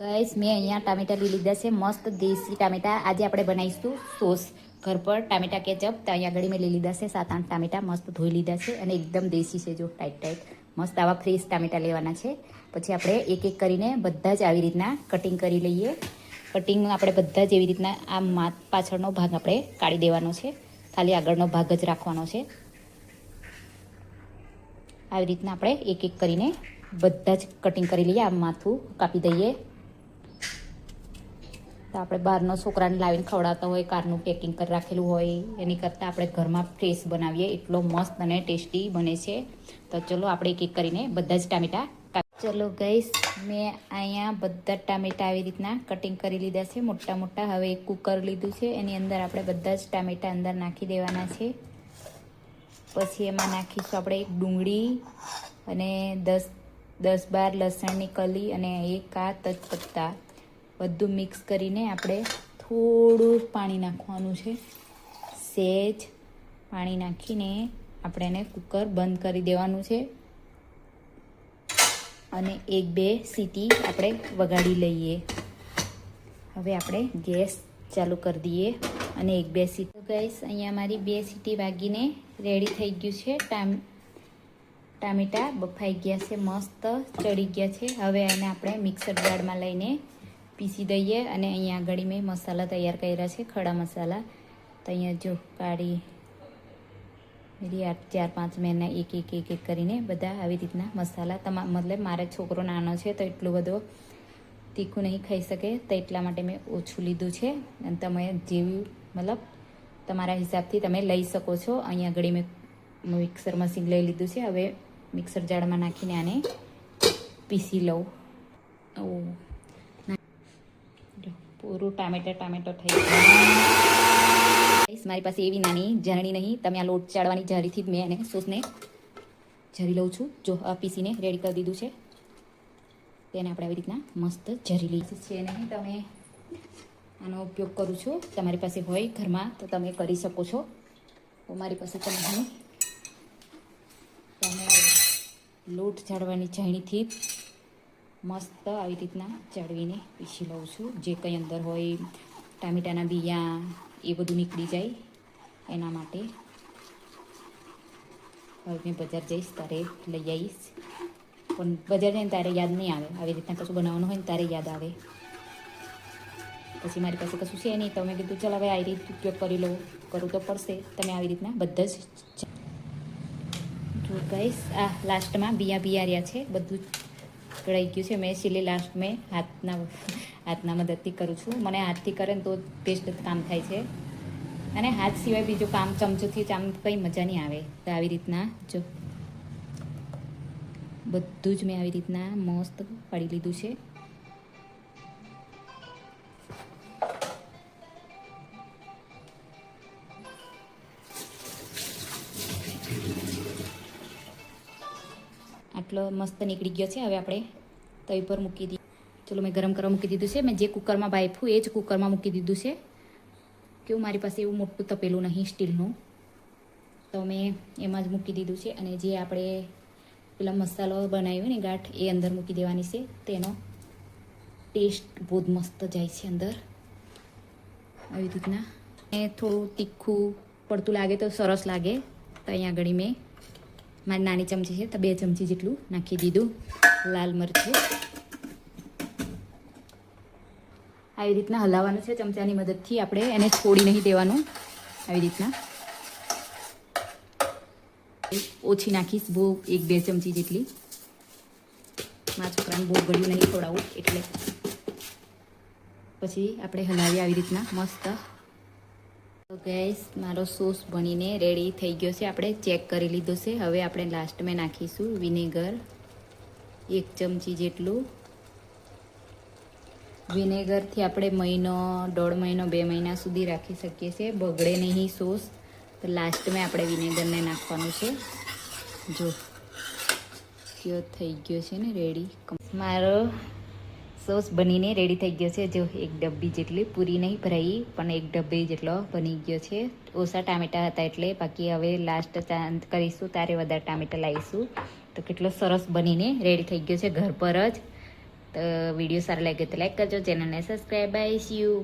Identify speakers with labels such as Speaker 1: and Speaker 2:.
Speaker 1: Guys મેં અહીંયા ટામેટા લઈ લીધા છે, મસ્ત દેશી ટામેટા. આજે આપણે બનાવીશું સોસ ઘર પર, ટામેટા કેચઅપ. તો અહીંયા આગળ મેં લઈ લીધા છે 7-8 ટામેટા, મસ્ત ધોઈ લીધા છે અને એકદમ દેશી છે. જો ટાઈટ ટાઈટ મસ્ત આવા ફ્રેશ ટામેટા લેવાના છે. પછી આપણે એક એક કરીને બધા જ આવી રીતના કટિંગ કરી લઈએ. કટિંગ આપણે બધા જ એવી રીતના આ પાછળનો ભાગ આપણે કાઢી દેવાનો છે, ખાલી આગળનો ભાગ જ રાખવાનો છે. આવી રીતના આપણે એક એક કરીને બધા જ કટિંગ કરી લઈએ. આ માથું કાપી દઈએ. તો આપણે બહારનો છોકરાને લાવીને ખવડાવતા હોય, કારનું પેકિંગ કરી રાખેલું હોય, એની કરતાં આપણે ઘરમાં ફ્રેશ બનાવીએ, એટલો મસ્ત અને ટેસ્ટી બને છે. તો ચલો આપણે એક એક કરીને બધા જ ટામેટા. ચલો ગાઈસ, મેં અહીંયા બધા ટામેટા આવી રીતના કટિંગ કરી લીધા છે, મોટા મોટા. હવે એક કુકર લીધું છે, એની અંદર આપણે બધા જ ટામેટા અંદર નાખી દેવાના છે. પછી એમાં નાખીશું આપણે એક ડુંગળી અને 10-12 લસણની કલી અને એક આ તેજપત્તા. બધું મિક્સ કરીને આપણે થોડું પાણી નાખવાનું છે, સહેજ પાણી નાખીને આપણે એને કુકર બંધ કરી દેવાનું છે અને 1-2 સીટી આપણે વગાડી લઈએ. હવે આપણે ગેસ ચાલુ કરી દઈએ અને 1-2 સીટી. ગાઈસ, અહીંયા મારી 2 સીટી વાગીને રેડી થઈ ગયું છે. ટામેટા બફાઈ ગયા છે, મસ્ત ચડી ગયા છે. હવે એને આપણે મિક્સર જારમાં લઈને પીસી દઈએ. અને અહીંયા આગળ મેં મસાલા તૈયાર કર્યા છે, ખડા મસાલા. તો અહીંયા જો કાઢી મેરી 4-5 મેના એક કરીને બધા આવી રીતના મસાલા. મતલબ મારો છોકરો નાનો છે તો એટલું બધું તીખું નહીં ખાઈ શકે, તો એટલા માટે મેં ઓછું લીધું છે. અને તમે જેવું મતલબ તમારા હિસાબથી તમે લઈ શકો છો. અહીંયા આગળ મેં મિક્સર મશીન લઈ લીધું છે. હવે મિક્સર જારમાં નાખીને આને પીસી લઉં. પૂરું ટામેટો થઈ ગયું. મારી પાસે એવી નાની ઝરણી નહીં, તમે આ લોટ ચાળવાની ઝારીથી જ મેં એને સોસને ઝરી લઉં છું. જો આ પીસીને રેડી કરી દીધું છે, તેને આપણે આવી રીતના મસ્ત ઝરી લઈએ છે. નહીં તમે આનો ઉપયોગ કરું છું, તમારી પાસે હોય ઘરમાં તો તમે કરી શકો છો. તો મારી પાસે તો નહીં. તમે લોટ ચાળવાની ઝાણીથી મસ્ત આવી રીતના ચાળવીને પીસી લઉં છું. જે કંઈ અંદર હોય, ટામેટાના બિયા એ બધું નીકળી જાય એના માટે. હવે મેં બજાર જઈશ ત્યારે લઈ આવીશ, પણ બજાર જઈને તારે યાદ નહીં આવે. આવી રીતના કશું બનાવવાનું હોય ને તારે યાદ આવે. પછી મારી પાસે કશું છે નહીં, તો મેં કીધું ચાલ હવે આવી રીતે ઉપયોગ કરી લઉં, કરવું તો પડશે. તમે આવી રીતના બધા જ જો ગાઈસ, આ લાસ્ટમાં બિયા રહ્યા છે, બધું કઢાઈ ગયું છે. મેં છેલ્લે લાસ્ટ મેં હાથના મદદથી કરું છું. મને હાથથી કરે ને તો બેસ્ટ કામ થાય છે, અને હાથ સિવાય બીજું કામ ચમચોથી કંઈ મજા નહીં આવે. તો આવી રીતના જો બધું જ મેં આવી રીતના મસ્ત પાડી લીધું છે. આટલો મસ્ત નીકળી ગયો છે. હવે આપણે તવી પર મૂકી દઈએ. ચલો, મેં ગરમ કરવા મૂકી દીધું છે. મેં જે કુકરમાં બાફું એ જ કુકરમાં મૂકી દીધું છે. કેવું મારી પાસે એવું મોટું તપેલું નહીં સ્ટીલનું, તો મેં એમાં જ મૂકી દીધું છે. અને જે આપણે પેલા મસાલો બનાવ્યો ને ગાંઠ, એ અંદર મૂકી દેવાની છે. તેનો ટેસ્ટ બહુ જ મસ્ત જાય છે અંદર. આવી રીતના થોડું તીખું પડતું લાગે તો સરસ લાગે. તો અહીંયા આગળ મેં મારી નાની ચમચી છે તો 2 ચમચી જેટલું નાખી દીધું લાલ મરચું. આવી રીતના હલાવવાનું છે ચમચાની મદદથી. આપણે એને છોડી નહીં દેવાનું. આવી રીતના ઓછી નાખીશ, બહુ 1-2 ચમચી જેટલી. મારા છોકરાને બહુ ગળ્યું નહીં ખવડાવવું એટલે. પછી આપણે હલાવીએ આવી રીતના મસ્ત. તો ગાઈસ, મારો સોસ બનીને રેડી થઈ ગયો છે. આપણે ચેક કરી લીધો છે. હવે આપણે લાસ્ટમાં નાખીશું વિનેગર 1 ચમચી જેટલું. વિનેગરથી આપણે 1.5 મહિનો 2 મહિના સુધી રાખી શકીએ છીએ, બગડે નહીં સોસ. તો લાસ્ટમાં આપણે વિનેગરને નાખવાનું છે. જો કયો થઈ ગયો છે ને રેડી. મારો સોસ બનીને રેડી થઈ ગયો છે. જો 1 ડબ્બી જેટલી, પૂરી નહીં ભરાઈ પણ 1 ડબ્બી જેટલો બની ગયો છે. ઓછા ટામેટા હતા એટલે, બાકી હવે લાસ્ટ કરીશું ત્યારે વધારે ટામેટા લાવીશું. તો કેટલો સરસ બનીને રેડી થઈ ગયો છે ઘર પર જ. તો વિડીયો સારો લાગ્યો તો લાઈક કરજો, ચેનલને સબસ્ક્રાઈબ. By, C you.